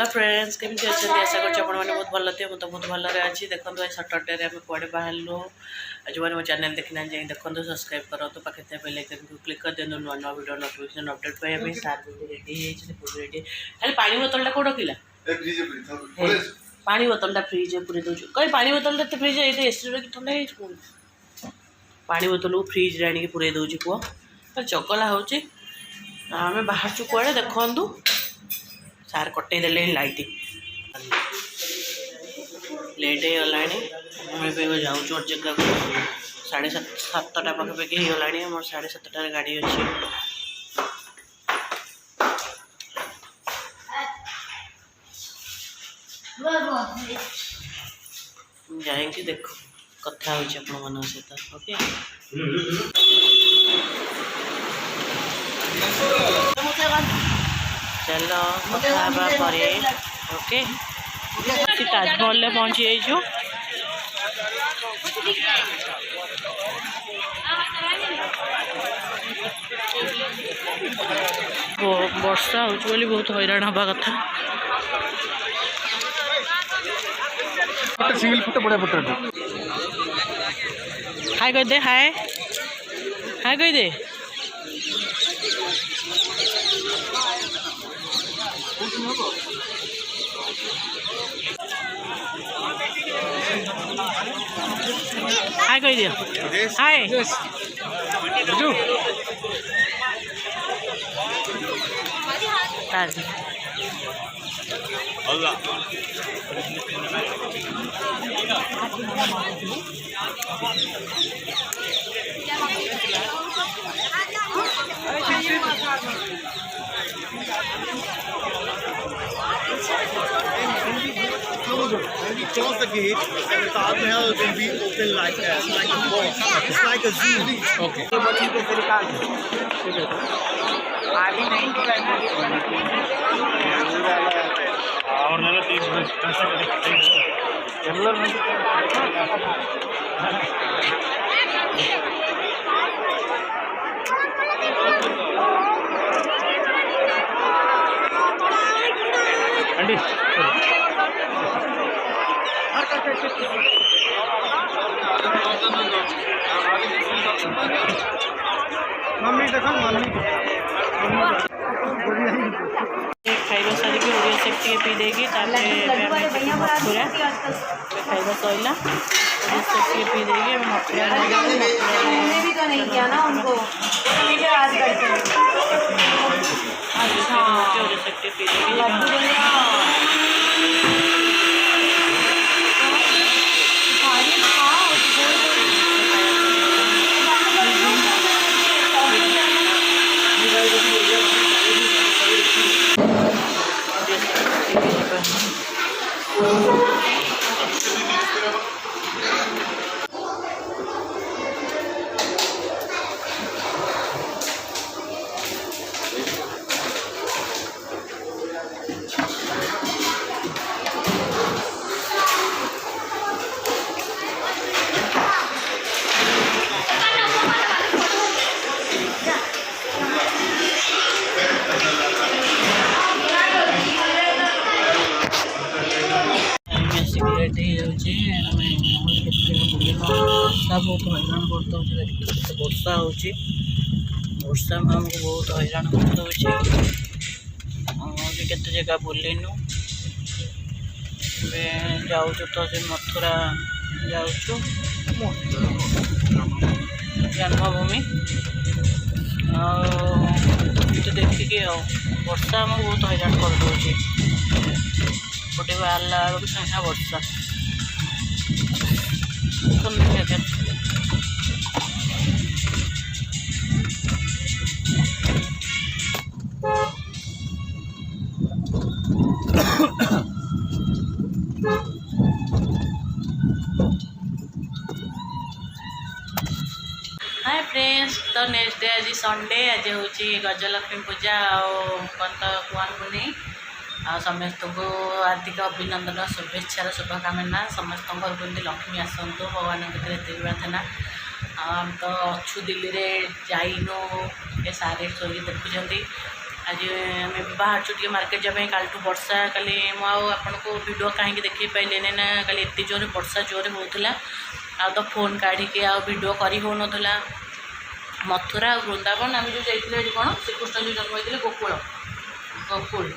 Hello friends केमती अच्छा आशा कर बहुत भल थे मुझे बहुत भलरे अच्छी देखो आज सटरडे आम कड़े बाहर जो मैंने मो चैनल देखना जाए देखो सब्सक्राइब करो तो पाखे बेल आइकन को क्लिक कर दिखाँ नुआ नुआ वीडियो नोटिफिकेशन अपडेट पाइबा सार रेडी रेडी खाली पानी बोतल कौन रखिला पानी बोतल फ्रिज पूरे दूसरी कहीं पानी बोतल फ्रिज ये एसी रखी ठंडा पानी बोतल को फ्रिज आनिक पूरे दूसरी पुह चगला हो आम बाहर कड़े देखु सार कटे देले लाइट लेट हो गला जाऊँ और जगह को 7:30 पाखापाखि हो गला मोर 7:30 गाड़ी अच्छी जाएंगे देखो कथा हो सहित ओके चलो कथा ओके ताजमहल पहुँची जाइए वर्षा हो बहुत हैरान हवा कथा सिंगल फोटो बड़ा फोटो हाय कह दे हाय हाय कह दे हाय कह दियो हाय When we close the gate, the Taj Mahal will be open like that, like a box. It's like a zoo. Okay. Andy. Mummy देखो मम्मी खाइबा सारी ओडिया सेक टे पी देगी मथुरा खाइबा सैला ओडिया सेक टे पी देगी मथुरा नहीं किया ना उनको ओडिया सेक टे पी देगी बहुत हैरान करते वर्षा वर्षा आमको बहुत हैरान करते जगह बुलनु जाऊँ तो से मथुरा जाऊँ जन्मभूमि तो देखिए वर्षा आमको बहुत हैरान करदे गोटे बाहर बेलू साଙ୍ଗे वर्षा हाय फ्रेंड्स तो नेक्स्ट डे आज संडे आज हूँ गजलक्ष्मी पूजा कुआंपुनी समस्त को हार्दिक अभिनंदन शुभेच्छार शुभकामना समस्त घर को लक्ष्मी आसतु भगवान के प्रार्थना आम तो अच्छु दिल्ली रे जाइनु ए सारे शोक देखुं आज आम बाहर टे मार्केट जाए काल वर्षा काली मुझे वीडियो कहीं देखी पाइले ना काली एत जोर वर्षा जोर होता आ तो फोन काढ़ी वीडियो करी हो नाला मथुरा और वृंदावन आम जो जाइए कौन श्रीकृष्ण जो जन्म होते गोकुल गोकुल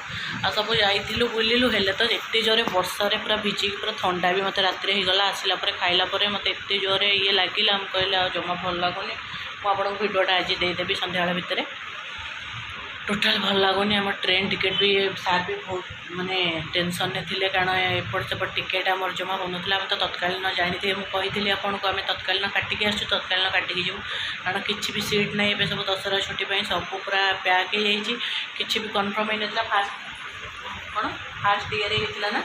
आ सब जाइलु बुलिलु हेले तो एत जोरे वर्षा पूरा भिजिक पूरा ठंडा भी मत रात होगा आसला खाइला मत एत जोरे ये लगिला हम कहले जमा भल लगुनि मुझे भिडियोटा आज देदेवी सन्ध्या भितर टोटाल भल लगुनि आम ट्रेन टिकेट भी सार भी बहुत माने टेंशन ने थिले कारण एपट सेपट टिकेट आम जमा हो नाला तो तत्कालीन जानी थे मुझे आपको आम तत्कालीन काटिकी आसु तत्कालीन काटिकी जीव कारण किसी भी सीट ना ए सब दशहरा छुट्टी सब पूरा पैक हो जाइए किसी भी कन्फर्म हो ना फास्ट कौन फास्ट इयर होता ना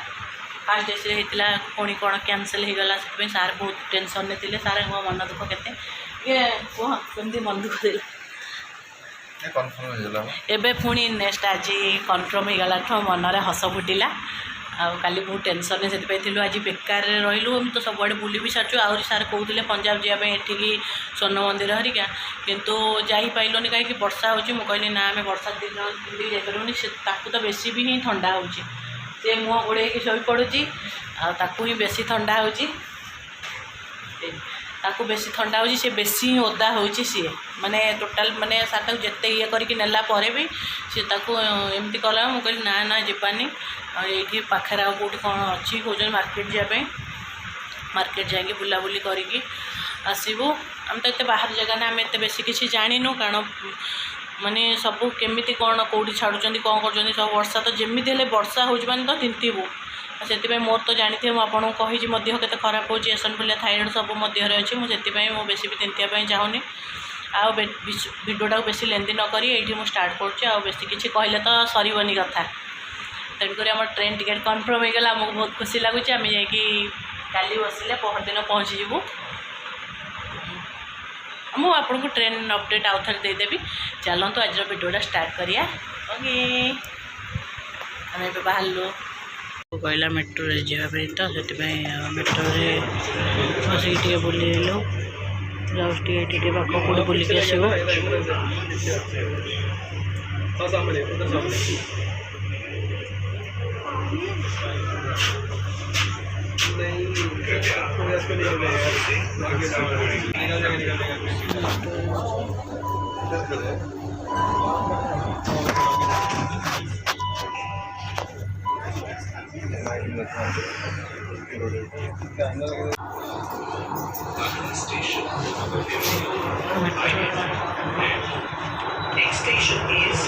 फास्ट डेस्रे होता पुणी कौन कैनसल हो गला से सार बहुत टेंशन ने थे सार मो मन दुख के कह कमी मन दुख दे एबे पुणी नेक्स्ट आज कन्फर्म हो गला मनरे हस फुटिला आली बहुत टेंशन से आज बेकार रही तो सबुआड़े बुली भी सार्चु आहरी सार कहते पंजाब जावाई एठिकी स्वर्ण मंदिर हरिका किंतु जापारूनी कहीं वर्षा हो कहली ना आम वर्षा दिन जापरूनी तो बेसी भी ही ठंडा हो मुँह गोड़े शोई पड़ुची आकू ही बेसी ठंडा हो ताकू बेसी ठंडा हो सी बेसी ही ओदा हो सी माने टोटाल माने सार जिते ये करके नेला परे भी सी ताकू एमती कला मुझे कहली ना ना जीवानी ये पाखे आ कौट कौन अच्छी कौन मार्केट जाए मार्केट जाकि बुलाबुली करके आसबू आम तो ये बाहर जगह ना आम एत बेसी किसी जाणीनु कारण माने सब केमी कौन कौटी छाड़ुं कौन कर सब वर्षा तो जमी वर्षा हो तो तिंतबू से मोर तो जानी थे मुझे कही के खराब हो एसनफुलिया थायरॉइड सब अच्छे मुझे बेसी भी तिंतिया चाहूनी आ भिडियोटा बेसी लेंदी न करी ये मुझे स्टार्ट कर बेसी किसी कहले तो सरबनी कथा तेणुक आम ट्रेन टिकेट कन्फर्म हो गला आमको बहुत खुशी लगुच आम जाली बसिले पहर दिन पहुँचीबू मुझे आपको ट्रेन अपडेट आउ थे देदेवी चलतु आज भिडियोटा स्टार्ट करिया ओके आम ए बाहर कहला मेट्रो रे जावाई तो से मेट्रो रे बसिक टे बुलू जस्ट ये पाख कौटे बुलिक आसो Next station is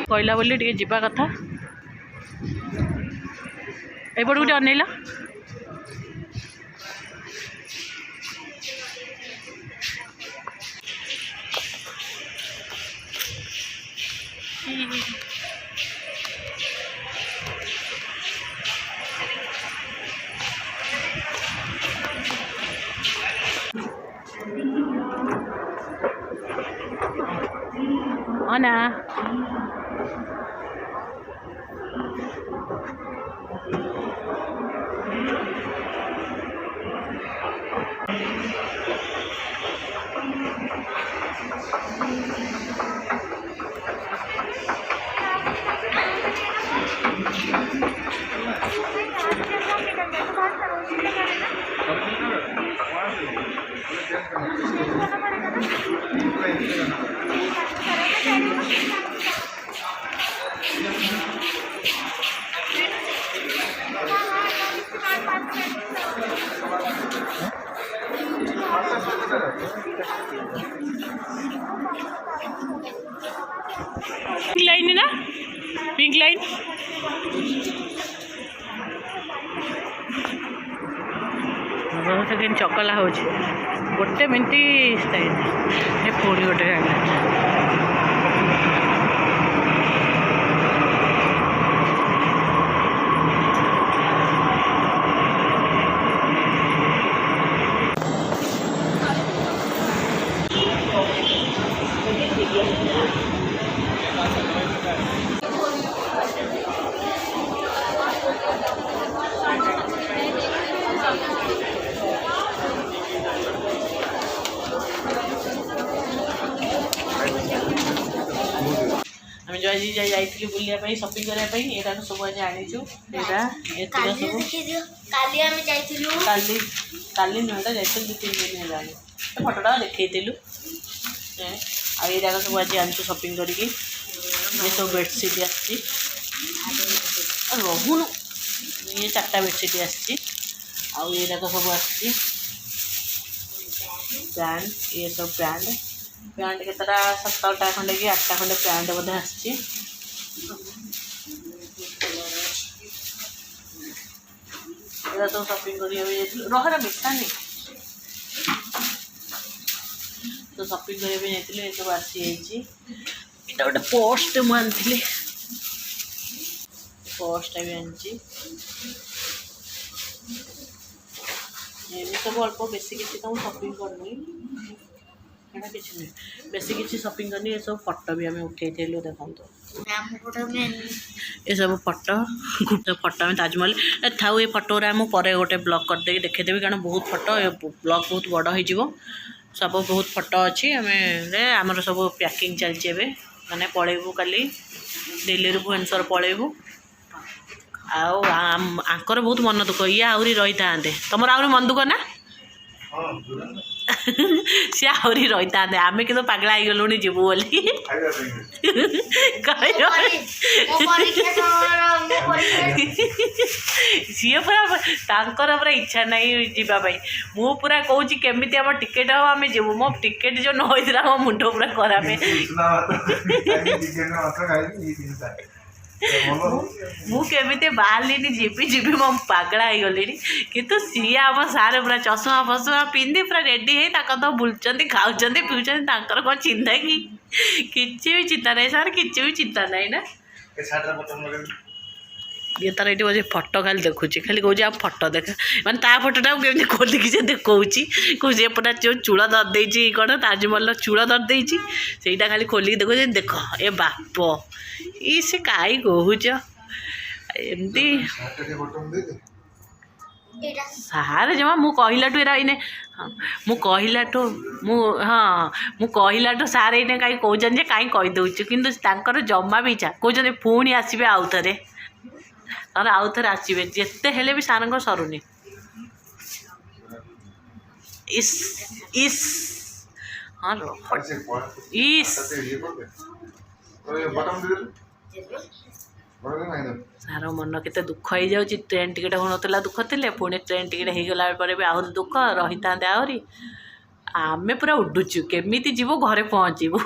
कहला बोली टे जावा कथा एपट गोटे अनेला अना पिंक लाइन ना पिंक लाइन सेकेंड चकला हो गोटे मिनट पुणी गोटे आम जो आज जाइए बुलापी सपिंग करने यहाँ सब आज आनीचु काली नुहटा जाइए 2-3 दिन है फटोटा देखलु आक सब आज आनीचु सपिंग करके सब बेडसीट आहुन ये 4टा बेडसीट आक सब आसी ब्रांड ये सब ब्रांड पैंट के 7टा खंडे कि 8टा खंडे पैंट बोधे आसी सब सपिंग कर मिठा नहीं तो सपिंग करने सब आसी गोटे पोस्ट मुझे पोस्टा भी आनी सब अल्प बेसी किसी तो सपिंग करनी किसी नहीं बेसी किसी सपिंग करनी ये सब फोटो भी आम उठे देखो ये सब फोटो फोटो में ताजमहल था ये फोटो आम पर गोटे ब्लॉग करदे देखेदेवी कारण बहुत फोटो ब्लॉग बहुत बड़ हो सब बहुत फोटो अच्छी आमर सब पैकिंग चलचे माने पलैबू काली दिल्ली भुवनेश्वर पलैबू आंकर बहुत मन दुख ये आहरी रही था तुम आहरी मन दुख ना सी आहरी रही था आम कि पगला हो गलुणी जीवु बोली सी पूरा पूरा इच्छा नहीं जावाई मु पूरा कहूँ केमी आम टिकेट हम आम जीवु मो टिकेट जो न होता मो मुंड पूरा खराब मुझे बाहर जीवी मो पगला हो गली कितु सी आम सारे पूरा चश्मा फसमा पिंधि पूरा रेडी है तो बुलूँ खाऊँ पीछे कौन चिंता कि भी चिंता नहीं सर कि भी चिंता नहीं ना ये तार ये बजे फोटो खाली देखुची खाली कौन आप फोटो देखा माने ता फोटोटा केमी खोलिकी से देखौची कौन पूरा जो चूड़ा धर देती कौन ताजमहल चूड़ा धर देती सेटा खाली खोलिकी देखो देख ए बाप ये से कई कहूच एमती सारे जमा मु कहलाठू एरा इने मु कहलाठू हाँ मु कहलाठू सारे इने कहीं कहते कहीं कहीदे कि जमा भी इच्छा कहते पुणी आसबे आउ थे और आउ थे आसबे जिते हेले भी सार सरुनी इस इस हाँ इस सार मन के दुख हो जाऊँ ट्रेन टिकेट होना दुख थे पुणी ट्रेन टिकेट हो गला भी आहरी दुख रही था आहरी आमे पूरा उडुचु केमी जीवु घरे पहुँचबू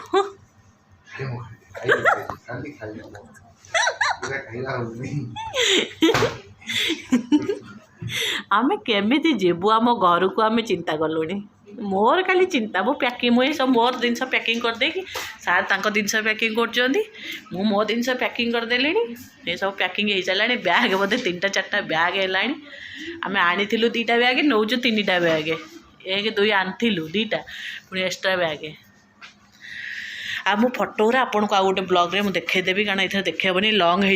आमे केमी जीवु आम घर को आम चिंता कलुणी मोर खाली चिंता मो पैकिंग मुझे सब मोर जिन पैकिंग करदे सार तांको जिनस पैकिंग कर मो जिनस पैकिंग करदेली ये सब पैकिंग हो सारा बैग बोधे 3-4टा बैग है आम आनी 2टा बैग नौ 3टा बैग 1-2 आनी 2टा पुणी एक्सट्रा बैग आ मो फोटो आपन को आ गोटे ब्लॉग रे मु देखेदेवी कारण इधर देखेबनी लॉन्ग हो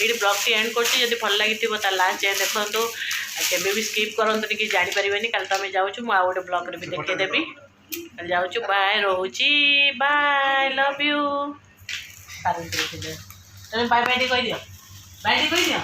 ये ब्लॉग टी एंड कर भल लगी लास्ट जाए देखो केबे भी स्किप करते कि जानीपर कल तो आम जाऊँ मुझे गोटे ब्लॉग रे भी देखेदेवी जाऊँ बाय रोची bye love you bye bye कह दियो बाय कह दियो।